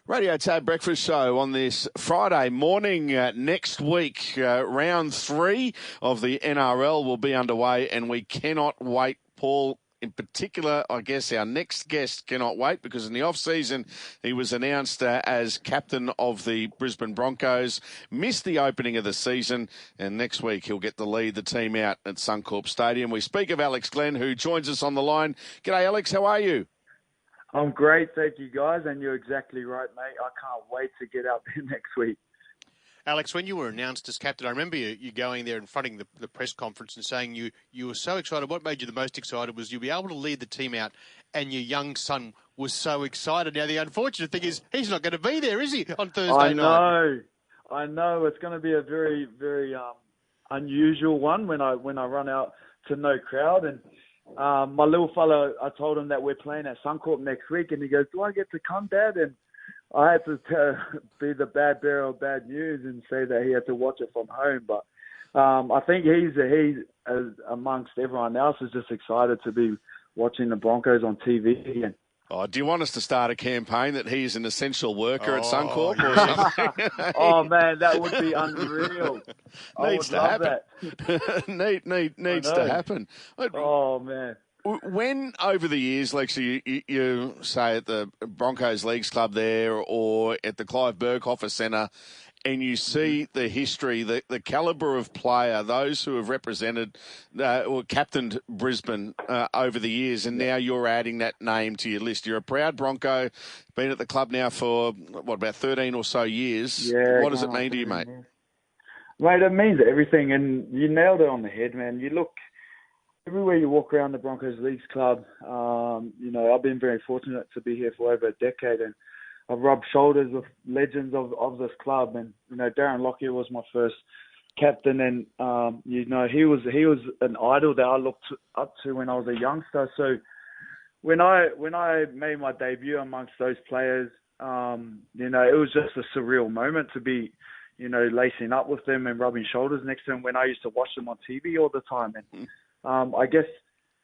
Radiotab Breakfast Show on this Friday morning. Next week, round 3 of the NRL will be underway, and we cannot wait. Paul, in particular, I guess our next guest cannot wait because in the off-season he was announced as captain of the Brisbane Broncos, missed the opening of the season, and next week he'll get to lead the team out at Suncorp Stadium. We speak of Alex Glenn, who joins us on the line. G'day, Alex. How are you? I'm great, thank you, guys, and you're exactly right, mate. I can't wait to get out there next week. Alex, when you were announced as captain, I remember you going there and fronting the press conference and saying you were so excited. What made you the most excited was you'll be able to lead the team out, and your young son was so excited. Now, the unfortunate thing is he's not going to be there, is he, on Thursday night? I know. It's going to be a very, very unusual one when I run out to no crowd. And my little fellow, I told him that we're playing at Suncorp next week, and he goes, "Do I get to come, Dad?" And I had to be the bad bearer of bad news and say that he had to watch it from home. But I think he's amongst everyone else is just excited to be watching the Broncos on TV. And do you want us to start a campaign that he's an essential worker at Suncorp? Yeah. Or something? Oh man, that would be unreal. Needs to happen. Needs to happen. Oh man. When over the years, Lexi, you say at the Broncos Leagues Club there or at the Clive Berghofer Centre, and you see the history, the calibre of player, those who have represented or captained Brisbane over the years, and now you're adding that name to your list. You're a proud Bronco, been at the club now for, about 13 or so years. Yeah, what does it mean to you, mate? Mate, it means everything, and you nailed it on the head, man. You look everywhere you walk around the Broncos Leagues Club. I've been very fortunate to be here for over a decade, and I've rubbed shoulders with legends of this club. And Darren Lockyer was my first captain, and he was an idol that I looked up to when I was a youngster. So when I made my debut amongst those players, it was just a surreal moment to be lacing up with them and rubbing shoulders next to them when I used to watch them on TV all the time. And I guess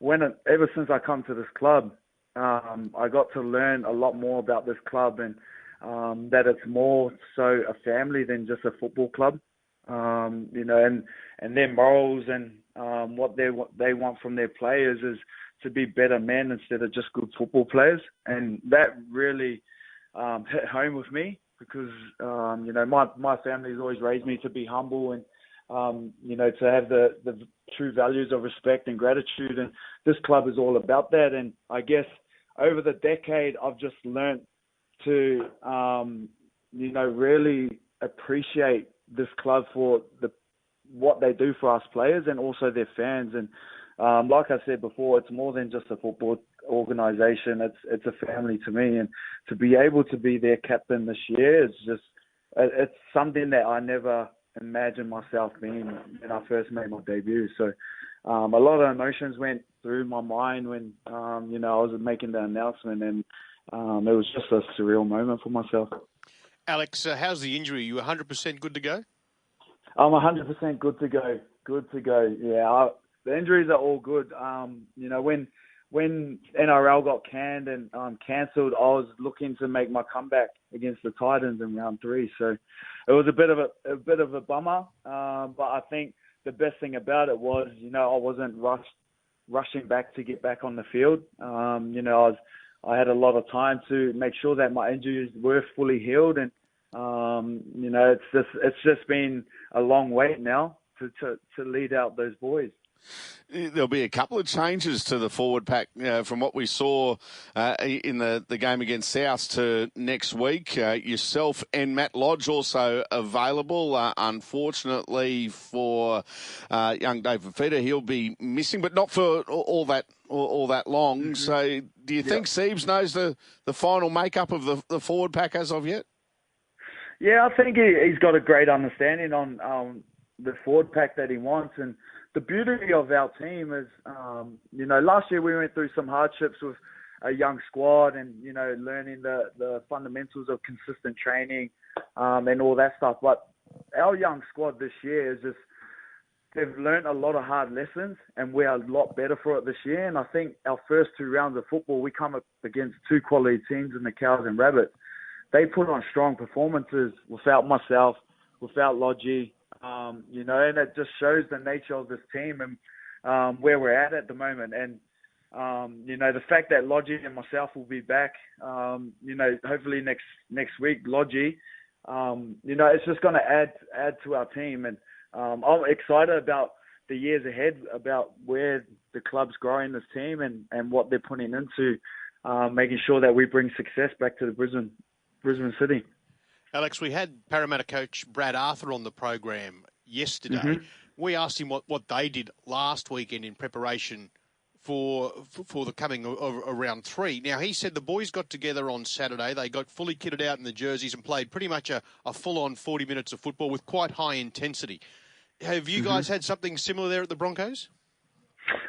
ever since I come to this club, I got to learn a lot more about this club and that it's more so a family than just a football club. And their morals and what they want from their players is to be better men instead of just good football players. And that really hit home with me because my family's always raised me to be humble and to have the true values of respect and gratitude. And this club is all about that. And I guess over the decade, I've just learned to, really appreciate this club for what they do for us players and also their fans. And like I said before, it's more than just a football organisation. It's a family to me. And to be able to be their captain this year is just, it's something that I never imagine myself being when I first made my debut. So a lot of emotions went through my mind when I was making the announcement, and it was just a surreal moment for myself. Alex, how's the injury? You 100% good to go? I'm 100% good to go. Good to go. Yeah, the injuries are all good. When NRL got canned and cancelled, I was looking to make my comeback against the Titans in round 3. So it was a bit of a bummer. But I think the best thing about it was, I wasn't rushing back to get back on the field. I had a lot of time to make sure that my injuries were fully healed, and it's just been a long wait now to lead out those boys. There'll be a couple of changes to the forward pack from what we saw in the game against South to next week. Yourself and Matt Lodge also available. Unfortunately for young David Feeder, he'll be missing, but not for all that long. Mm-hmm. So do you think Siebes knows the final makeup of the forward pack as of yet? Yeah, I think he's got a great understanding on the forward pack that he wants. And the beauty of our team is, last year we went through some hardships with a young squad and, learning the fundamentals of consistent training and all that stuff. But our young squad this year is just, they've learned a lot of hard lessons and we're a lot better for it this year. And I think our first 2 rounds of football, we come up against 2 quality teams in the Cows and Rabbits. they put on strong performances without myself, without Lodgy, you know, and it just shows the nature of this team and where we're at the moment. And, you know, the fact that Lodgy and myself will be back, you know, hopefully next week, Lodgy, you know, it's just going to add to our team. And I'm excited about the years ahead, about where the club's growing this team and what they're putting into making sure that we bring success back to the Brisbane City. Alex, we had Parramatta coach Brad Arthur on the program yesterday. Mm-hmm. We asked him what they did last weekend in preparation for the coming of round 3. Now, he said the boys got together on Saturday. They got fully kitted out in the jerseys and played pretty much a full-on 40 minutes of football with quite high intensity. Have you guys had something similar there at the Broncos?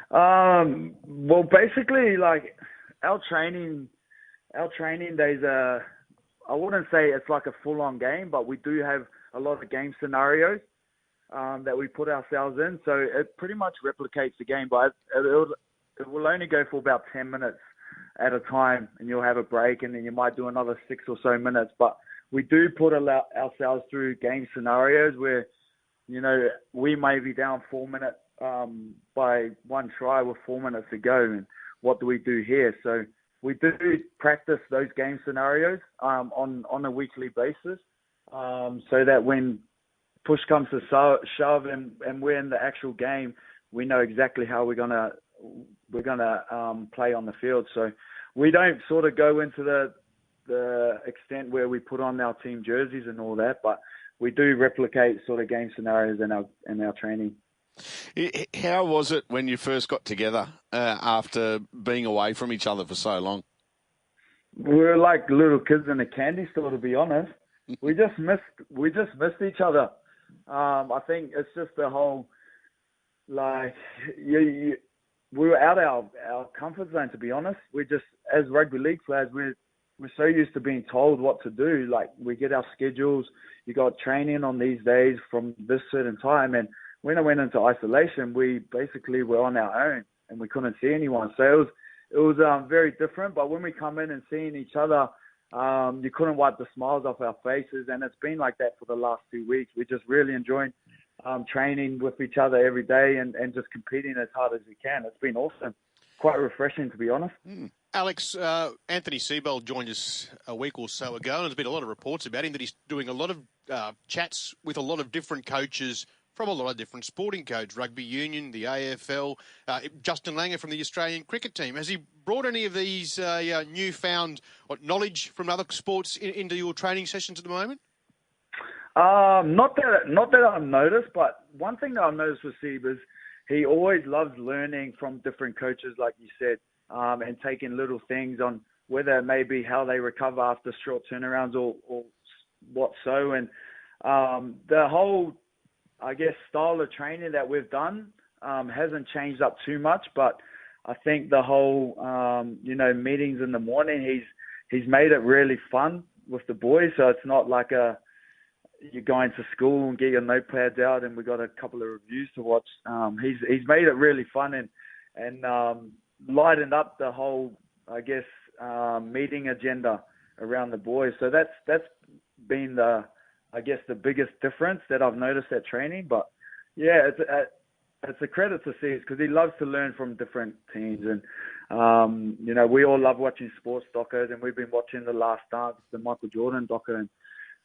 Well, basically, like, our training days are, I wouldn't say it's like a full-on game, but we do have a lot of game scenarios that we put ourselves in. So it pretty much replicates the game, but it will only go for about 10 minutes at a time, and you'll have a break, and then you might do another 6 or so minutes. But we do put ourselves through game scenarios where, you know, we may be down 4 minutes by one try with 4 minutes to go, and what do we do here? So we do practice those game scenarios on a weekly basis, so that when push comes to shove and we're in the actual game, we know exactly how we're gonna play on the field. So we don't sort of go into the extent where we put on our team jerseys and all that, but we do replicate sort of game scenarios in our training. How was it when you first got together after being away from each other for so long? We were like little kids in a candy store, to be honest. We just missed each other. I think it's just the whole, like, we were out of our comfort zone, to be honest. We just, as rugby league players, we're so used to being told what to do. Like, we get our schedules. You got training on these days from this certain time, and when I went into isolation, we basically were on our own and we couldn't see anyone. So it was very different. But when we come in and seeing each other, you couldn't wipe the smiles off our faces. And it's been like that for the last 2 weeks. We're just really enjoying training with each other every day and just competing as hard as we can. It's been awesome. Quite refreshing, to be honest. Alex, Anthony Seabold joined us a week or so ago, and there's been a lot of reports about him that he's doing a lot of chats with a lot of different coaches from a lot of different sporting codes, rugby union, the AFL, Justin Langer from the Australian cricket team. Has he brought any of these newfound knowledge from other sports into your training sessions at the moment? Not that I've noticed, but one thing that I've noticed with Seb is he always loves learning from different coaches, like you said, and taking little things on whether it may be how they recover after short turnarounds or what so. And the whole, I guess, style of training that we've done hasn't changed up too much, but I think the whole, meetings in the morning, he's made it really fun with the boys. So it's not like you're going to school and get your notepads out and we got a couple of reviews to watch. He's made it really fun and lightened up the whole, I guess, meeting agenda around the boys. So that's been the biggest difference that I've noticed at training. But yeah, it's a credit to Steve because he loves to learn from different teams. And, we all love watching sports docos, and we've been watching The Last Dance, the Michael Jordan doco.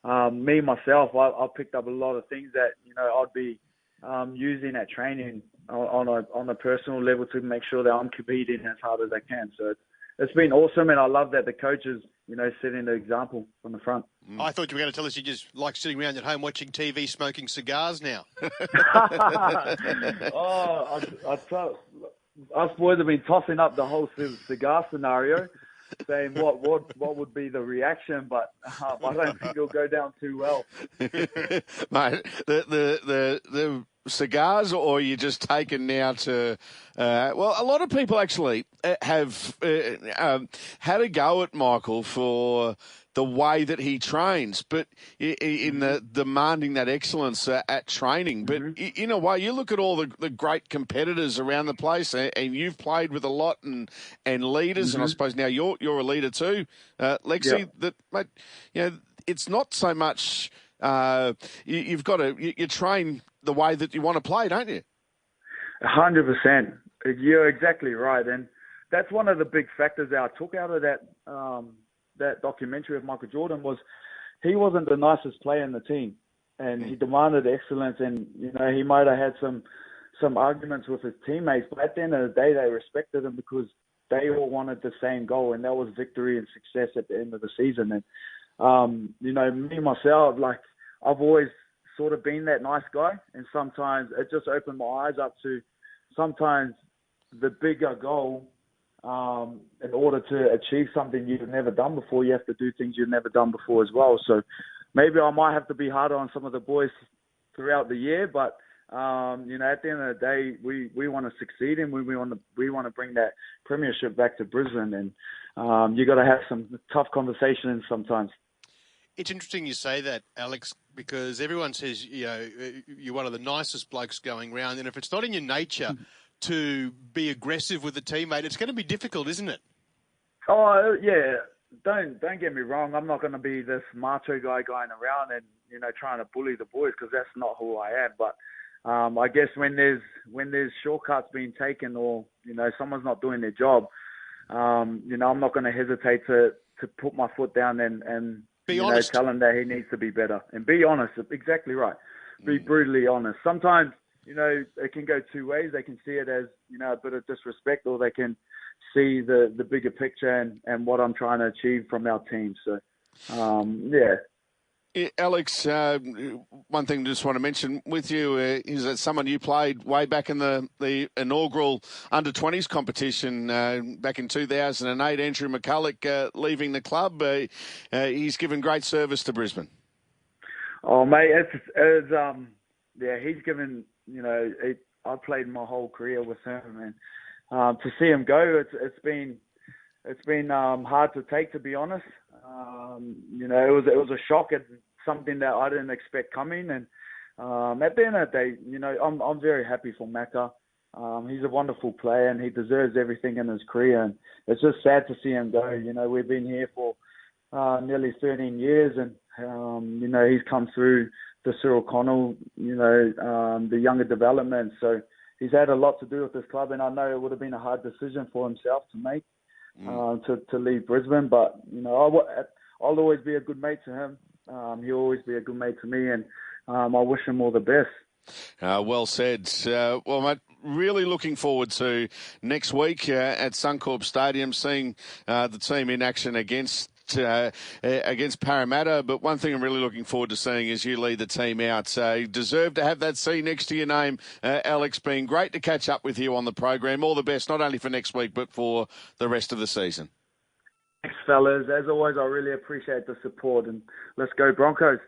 And me, myself, I picked up a lot of things that, I'd be using at training on a personal level to make sure that I'm competing as hard as I can. So it's been awesome, and I love that the coaches, setting the example from the front. I thought you were going to tell us you just like sitting around at home watching TV, smoking cigars now. Us boys have been tossing up the whole cigar scenario, saying what would be the reaction, but I don't think it'll go down too well. Mate, the cigars, or you just taken now to a lot of people actually have had a go at Michael for the way that he trains, but in the demanding that excellence at training. But in a way, you look at all the great competitors around the place, and you've played with a lot and leaders, and I suppose now you're a leader too, Lexi. That, mate, it's not so much you've got to you train the way that you want to play, don't you? 100%. You're exactly right, and that's one of the big factors that I took out of that documentary of Michael Jordan was he wasn't the nicest player in the team, and he demanded excellence, and he might have had some arguments with his teammates, but at the end of the day, they respected him because they all wanted the same goal, and that was victory and success at the end of the season. And me myself, like I've always sort of been that nice guy, and sometimes it just opened my eyes up to sometimes the bigger goal. In order to achieve something you've never done before, you have to do things you've never done before as well. So maybe I might have to be harder on some of the boys throughout the year, but at the end of the day, we want to succeed, and we want to bring that premiership back to Brisbane, and you got to have some tough conversations sometimes. It's interesting you say that, Alex, because everyone says you're one of the nicest blokes going round, and if it's not in your nature to be aggressive with a teammate, it's going to be difficult, isn't it? Oh yeah, don't get me wrong. I'm not going to be this macho guy going around and trying to bully the boys, because that's not who I am. But I guess when there's shortcuts being taken, or someone's not doing their job, I'm not going to hesitate to put my foot down and be honest. Tell him that he needs to be better and be honest. Exactly right. Be brutally honest. Sometimes it can go two ways. They can see it as, a bit of disrespect, or they can see the bigger picture and what I'm trying to achieve from our team. So, Alex, one thing I just want to mention with you is that someone you played way back in the inaugural under-20s competition back in 2008, Andrew McCulloch, leaving the club. He's given great service to Brisbane. Oh, mate, he's given... I played my whole career with him, and to see him go, it's been hard to take, to be honest. It was a shock at something that I didn't expect coming, and at the end of the day, I'm very happy for Macca. He's a wonderful player, and he deserves everything in his career, and it's just sad to see him go. We've been here for nearly 13 years, and he's come through the Cyril Connell, the younger development. So he's had a lot to do with this club, and I know it would have been a hard decision for himself to make, to leave Brisbane. But, I'll always be a good mate to him. He'll always be a good mate to me, and I wish him all the best. Well said. Well, mate, really looking forward to next week at Suncorp Stadium, seeing the team in action against Parramatta. But one thing I'm really looking forward to seeing is you lead the team out. You deserve to have that C next to your name, Alex. Been great to catch up with you on the program. All the best, not only for next week, but for the rest of the season. Thanks, fellas. As always, I really appreciate the support, and let's go Broncos.